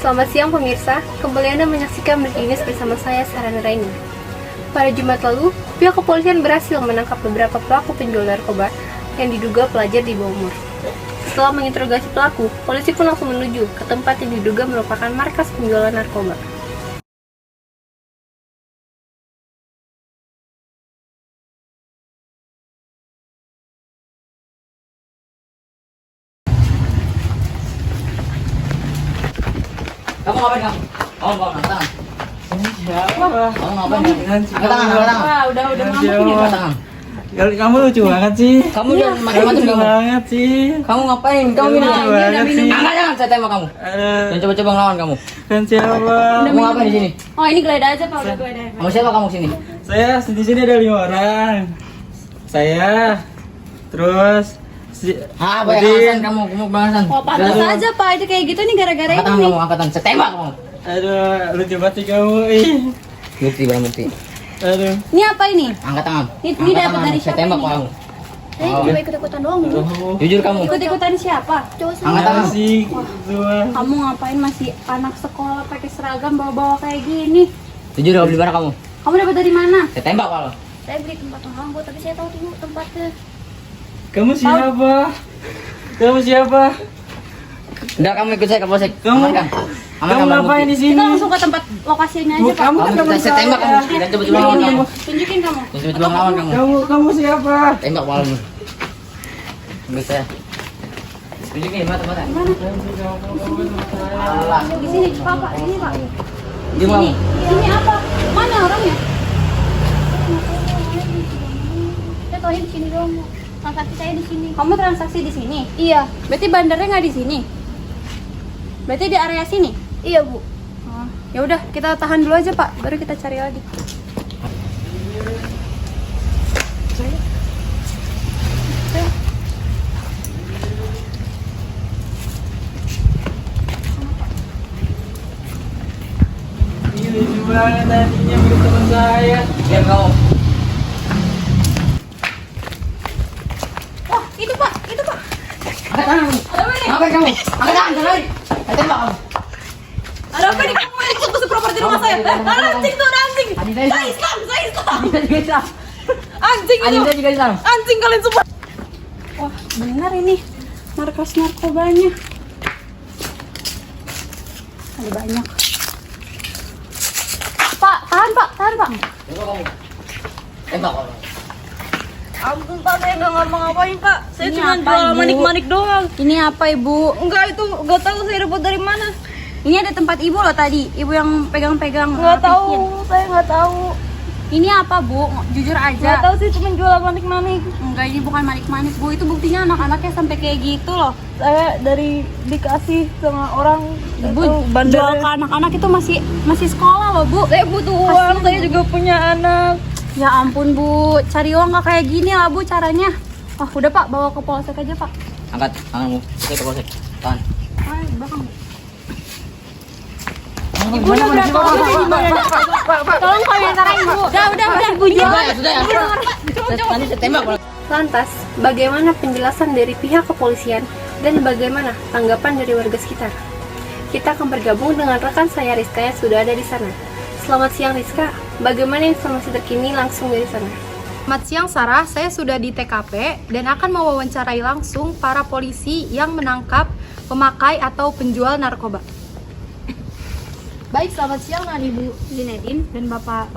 Selamat siang pemirsa, kembali Anda menyaksikan Breaking News bersama saya Sarah Nuraini. Pada Jumat lalu, pihak kepolisian berhasil menangkap beberapa pelaku penjual narkoba yang diduga pelajar di bawah umur. Setelah menginterogasi pelaku, polisi pun langsung menuju ke tempat yang diduga merupakan markas penjualan narkoba. Kamu ngapain kamu? Kamu bawa tangan. Ini siapa? Kamu ngapain? Angkat tangan, angkat tangan. Wah, udah ngamuk ya. nih. Angkat tangan. Kamu lucu banget sih. Kamu udah macam-macam Lucu kamu. banget sih. Kamu ngapain? Kamu Lucu minum. banget sih. Angkat jangan saya tembak kamu. Dan coba-coba ngelawan kamu. Kan siapa? Kamu ngapain di sini? Oh, ini geledah aja Pak, udah geledah. Kamu siapa kamu sini? Saya di sini ada 5 orang. Saya terus Banyak alasan kamu bangsan. Oh, pantas aja Pak, itu kayak gitu nih gara-gara Angkat tangan ini. kamu, angkat tangan. Saya tembak kamu. Aduh, lucu banget sih kamu. Ih. Bukti barang bukti. Aduh. Ini apa ini? Angkat tangan. Ini Angkat dapat tangan. dari Saya siapa tembak ini? kamu. Saya cuma ikut-ikutan doang Bu. Jujur kamu. Ikut-ikutan siapa? Cowok saya. Angkat tangan. Asik semua. Kamu ngapain masih anak sekolah pakai seragam bawa-bawa kayak gini? Jujur kamu di mana kamu? Kamu dapat dari mana? Saya tembak kalau. Saya beli tempat orang Bu, tapi saya tahu tuh tempatnya. Kamu siapa? Kamu siapa? Udah kamu ikut saya ke polsek. Kamu Amankan. Kamu barang ngapain bukti. di sini? Kita langsung ke tempat lokasinya aja Bu, Pak. kamu kan teman Saya tembak kamu. saya. Dan coba-coba ngelawan kamu. Tunjukin kamu. Dan coba-coba ngelawan kamu. Kamu siapa? Tembak kamu. Enggak saya. Tunjukin mata-mata. Alah. Di sini Pak, Pak, ini Pak. Di Di mana? sini. Di sini apa? Mana orangnya? Saya tahu di sini doang Bu. Transaksi saya di sini. Kamu transaksi di sini? Iya, Berarti bandarnya nggak di sini? Berarti di area sini? iya Bu. Oh, ya udah kita tahan dulu aja Pak, baru kita cari lagi. Ini lucu banget tadinya menurut teman saya. Diam kamu. Wah, itu Pak, itu Pak. Angkat tangan. Ngapain kamu? Angkat tangan, jangan lari. Saya tembak kamu. Ada apa nih kamu yang ikut properti rumah saya? Anjing tuh, anjing. Adik saya Islam. Islam, saya Islam. Adik saya juga Islam. Anjing Adik itu. saya juga Islam. Anjing kalian semua. Wah, benar ini markas narkobanya. Ada banyak. Pak, tahan Pak, tahan Pak. Tembak kamu. Tembak kamu. Ampun Pak, saya nggak ngapa-ngapain Pak. Saya Ini cuma apa, jual Ibu? manik-manik doang. Ini apa Ibu? Enggak, itu nggak tahu saya dapat dari mana. Ini ada tempat Ibu loh tadi. Ibu yang pegang-pegang. Nggak rapihin. tahu, saya nggak tahu. Ini apa Bu? Jujur Nggak aja. tahu sih, cuma jual manik-manik. Enggak, ini bukan manik-manik Bu. Itu buktinya anak-anaknya sampai kayak gitu loh. Saya dari dikasih sama orang Ibu itu jual bandar. ke anak-anak itu masih sekolah loh Bu. Saya butuh uang, Kasihan, saya Bu. juga punya anak. Ya ampun Bu, cari uang nggak kayak gini lah Bu caranya. Wah udah Pak, bawa ke polsek aja Pak. Angkat tanganmu. Saya ke polsek. Tahan. Ayo belakang. Ibu udah tolong komentarin Bu. Udah Bu. Sudah ya, sudah ya. Nanti saya tembak kalau. Lantas, bagaimana penjelasan dari pihak kepolisian dan bagaimana tanggapan dari warga sekitar? Kita akan bergabung dengan rekan saya Rizka yang sudah ada di sana. Selamat siang Rizka, bagaimana informasi terkini langsung dari sana? Selamat siang Sarah, saya sudah di TKP dan akan mewawancarai langsung para polisi yang menangkap pemakai atau penjual narkoba. Baik, selamat siang dengan Ibu Zinedin dan Bapak.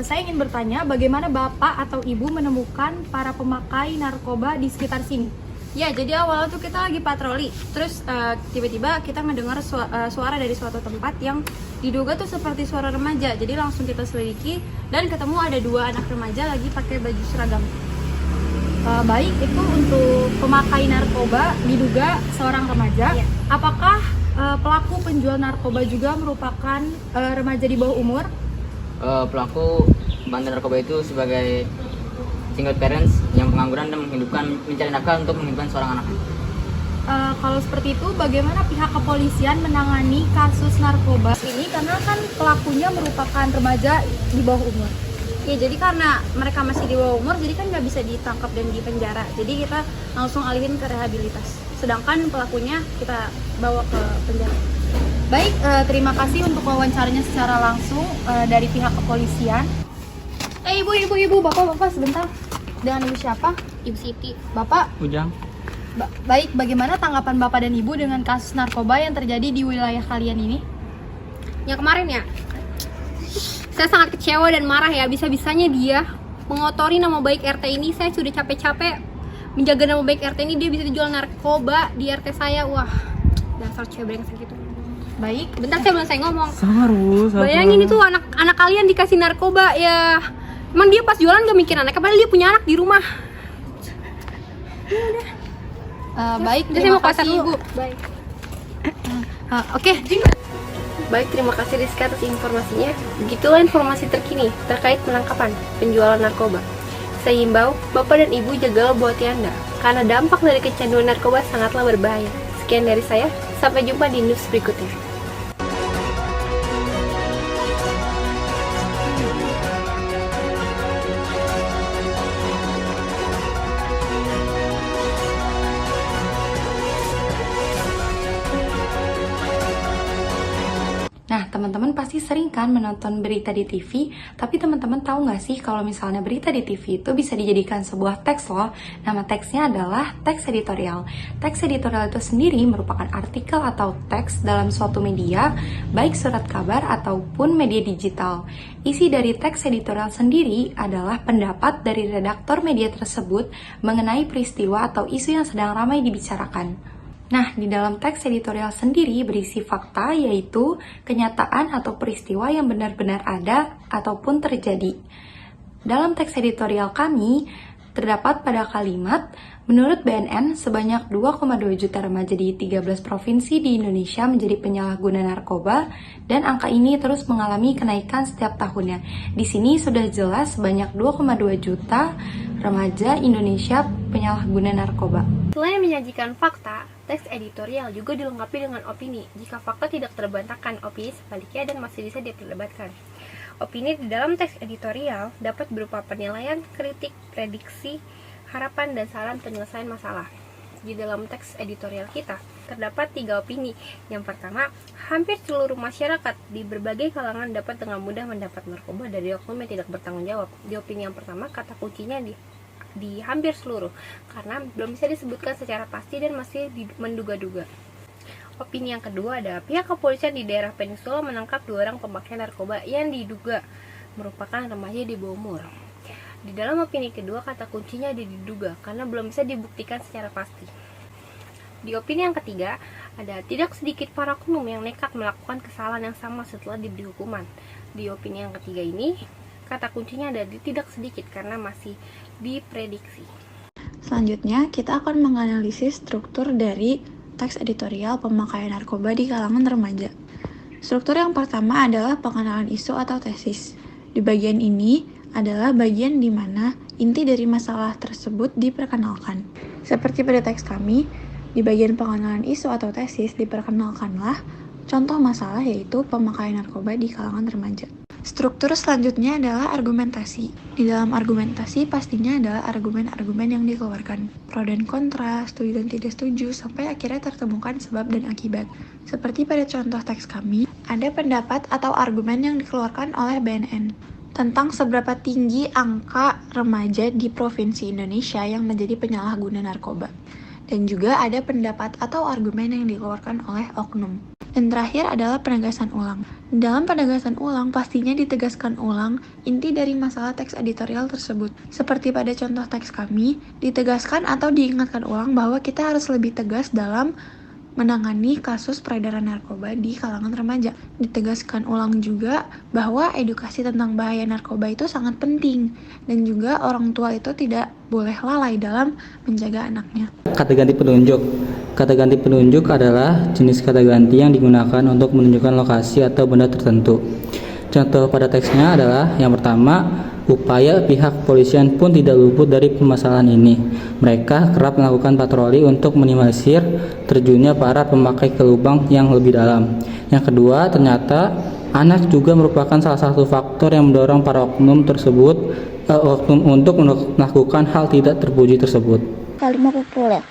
Saya ingin bertanya bagaimana Bapak atau Ibu menemukan para pemakai narkoba di sekitar sini? Ya, jadi awalnya tuh kita lagi patroli, terus tiba-tiba kita mendengar suara dari suatu tempat yang diduga tuh seperti suara remaja. Jadi langsung kita selidiki dan ketemu ada 2 anak remaja lagi pakai baju seragam. Baik, itu untuk pemakai narkoba diduga seorang remaja. Apakah pelaku penjual narkoba juga merupakan remaja di bawah umur? Pelaku bandar narkoba itu sebagai single parents yang pengangguran dan mencari nafkah untuk menghidupkan seorang anak. Kalau seperti itu, bagaimana pihak kepolisian menangani kasus narkoba ini? Karena kan pelakunya merupakan remaja di bawah umur. Ya, jadi karena mereka masih di bawah umur, jadi kan nggak bisa ditangkap dan dipenjara. Jadi kita langsung alihin ke rehabilitas. sedangkan pelakunya kita bawa ke penjara. Baik, terima kasih untuk wawancaranya secara langsung dari pihak kepolisian. Ibu, bapak sebentar. Dengan ibu siapa? Ibu Siti. Bapak, Ujang. baik, bagaimana tanggapan bapak dan ibu dengan kasus narkoba yang terjadi di wilayah kalian ini? Yang kemarin ya, saya sangat kecewa dan marah ya. Bisa-bisanya dia mengotori nama baik RT ini. Saya sudah capek-capek menjaga nama baik RT ini, dia bisa dijual narkoba di RT saya. Wah, dasar cewek brengsek gitu. Baik, Bentar, saya belum saya ngomong. Sabar, Bu. Sabar. Bayangin itu anak kalian dikasih narkoba ya. Emang dia pas jualan gak mikir anaknya, padahal dia punya anak di rumah. baik, Jadi saya terima mau kasih kasih ibu. ibu. Baik. Oke, Baik, terima kasih Rizka atas informasinya. Begitulah informasi terkini terkait penangkapan penjualan narkoba. Saya himbau, Bapak dan Ibu jagalah buat Anda, karena dampak dari kecanduan narkoba sangatlah berbahaya. Sekian dari saya, sampai jumpa di news berikutnya. Nah, teman-teman pasti sering kan menonton berita di TV, tapi teman-teman tahu nggak sih kalau misalnya berita di TV itu bisa dijadikan sebuah teks loh. Nama teksnya adalah teks editorial. Teks editorial itu sendiri merupakan artikel atau teks dalam suatu media, baik surat kabar ataupun media digital. Isi dari teks editorial sendiri adalah pendapat dari redaktor media tersebut mengenai peristiwa atau isu yang sedang ramai dibicarakan. Nah, di dalam teks editorial sendiri berisi fakta, yaitu kenyataan atau peristiwa yang benar-benar ada ataupun terjadi. Dalam teks editorial kami, terdapat pada kalimat, menurut BNN, sebanyak 2,2 juta remaja di 13 provinsi di Indonesia menjadi penyalahguna narkoba, dan angka ini terus mengalami kenaikan setiap tahunnya. Di sini sudah jelas sebanyak 2,2 juta remaja Indonesia penyalahguna narkoba. Selain menyajikan fakta, teks editorial juga dilengkapi dengan opini. Jika fakta tidak terbantahkan, opini sebaliknya dan masih bisa diperdebatkan. Opini di dalam teks editorial dapat berupa penilaian, kritik, prediksi, harapan, dan saran penyelesaian masalah. Di dalam teks editorial kita, terdapat 3 opini. Yang pertama, hampir seluruh masyarakat di berbagai kalangan dapat dengan mudah mendapat narkoba dari oknum yang tidak bertanggung jawab. Di opini yang pertama, kata kuncinya di hampir seluruh, karena belum bisa disebutkan secara pasti dan masih menduga-duga. Opini yang kedua ada pihak kepolisian di daerah Peninsula menangkap 2 orang pemakai narkoba yang diduga merupakan remaja di bawah umur. Di dalam opini kedua, kata kuncinya ada diduga karena belum bisa dibuktikan secara pasti. Di opini yang ketiga, ada tidak sedikit para oknum yang nekat melakukan kesalahan yang sama setelah diberi hukuman. Di opini yang ketiga ini, kata kuncinya ada di tidak sedikit karena masih diprediksi. Selanjutnya, kita akan menganalisis struktur dari teks editorial pemakaian narkoba di kalangan remaja. Struktur yang pertama adalah pengenalan isu atau tesis. Di bagian ini adalah bagian di mana inti dari masalah tersebut diperkenalkan. Seperti pada teks kami, di bagian pengenalan isu atau tesis diperkenalkanlah contoh masalah, yaitu pemakaian narkoba di kalangan remaja. Struktur selanjutnya adalah argumentasi. Di dalam argumentasi pastinya adalah argumen-argumen yang dikeluarkan, pro dan kontra, setuju dan tidak setuju, sampai akhirnya tertemukan sebab dan akibat. Seperti pada contoh teks kami, ada pendapat atau argumen yang dikeluarkan oleh BNN tentang seberapa tinggi angka remaja di provinsi Indonesia yang menjadi penyalahguna narkoba. Dan juga ada pendapat atau argumen yang dikeluarkan oleh oknum. Dan terakhir adalah penegasan ulang. Dalam penegasan ulang, pastinya ditegaskan ulang inti dari masalah teks editorial tersebut. Seperti pada contoh teks kami, ditegaskan atau diingatkan ulang bahwa kita harus lebih tegas dalam menangani kasus peredaran narkoba di kalangan remaja. Ditegaskan ulang juga bahwa edukasi tentang bahaya narkoba itu sangat penting, dan juga orang tua itu tidak boleh lalai dalam menjaga anaknya. Kata ganti penunjuk. Kata ganti penunjuk adalah jenis kata ganti yang digunakan untuk menunjukkan lokasi atau benda tertentu. Contoh pada teksnya adalah yang pertama, upaya pihak kepolisian pun tidak luput dari permasalahan ini. Mereka kerap melakukan patroli untuk minimalisir terjunnya para pemakai ke lubang yang lebih dalam. Yang kedua, ternyata anak juga merupakan salah satu faktor yang mendorong para oknum tersebut untuk melakukan hal tidak terpuji tersebut. Kalimat populer.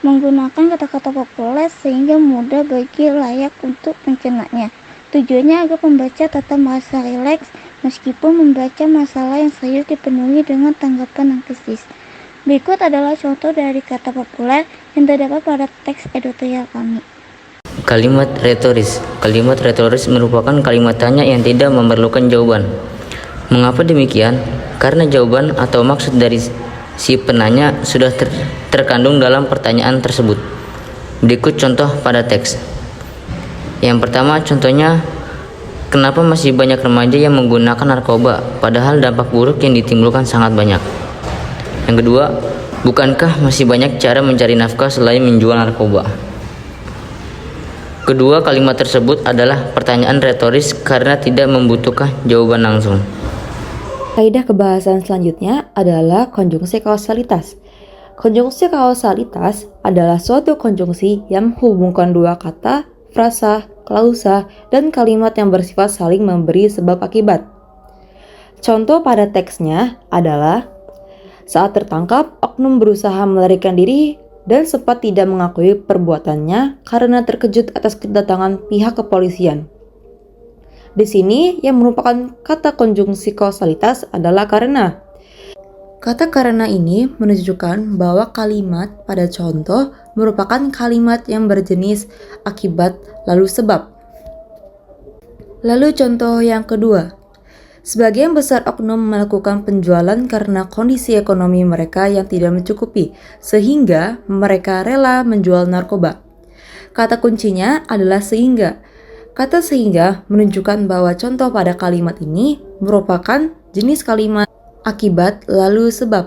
menggunakan kata-kata populer sehingga mudah bagi layak untuk mencernanya. Tujuannya agar pembaca tetap merasa rileks meskipun membaca masalah yang serius dipenuhi dengan tanggapan yang kritis. Berikut adalah contoh dari kata populer yang terdapat pada teks editorial kami. Kalimat retoris. Kalimat retoris merupakan kalimat tanya yang tidak memerlukan jawaban. Mengapa demikian? Karena jawaban atau maksud dari si penanya sudah terkandung dalam pertanyaan tersebut. Berikut contoh pada teks. Yang pertama, contohnya, kenapa masih banyak remaja yang menggunakan narkoba, padahal dampak buruk yang ditimbulkan sangat banyak. Yang kedua, bukankah masih banyak cara mencari nafkah selain menjual narkoba? Kedua kalimat tersebut adalah pertanyaan retoris karena tidak membutuhkan jawaban langsung. Kaidah kebahasan selanjutnya adalah konjungsi kausalitas. Konjungsi kausalitas adalah suatu konjungsi yang menghubungkan dua kata, frasa, klausa, dan kalimat yang bersifat saling memberi sebab akibat. Contoh pada teksnya adalah saat tertangkap, oknum berusaha melarikan diri dan sempat tidak mengakui perbuatannya karena terkejut atas kedatangan pihak kepolisian. Di sini yang merupakan kata konjungsi kausalitas adalah karena. Kata karena ini menunjukkan bahwa kalimat pada contoh merupakan kalimat yang berjenis akibat lalu sebab. Lalu contoh yang kedua. Sebagian besar oknum melakukan penjualan karena kondisi ekonomi mereka yang tidak mencukupi, sehingga mereka rela menjual narkoba. Kata kuncinya adalah sehingga. Kata sehingga menunjukkan bahwa contoh pada kalimat ini merupakan jenis kalimat akibat lalu sebab.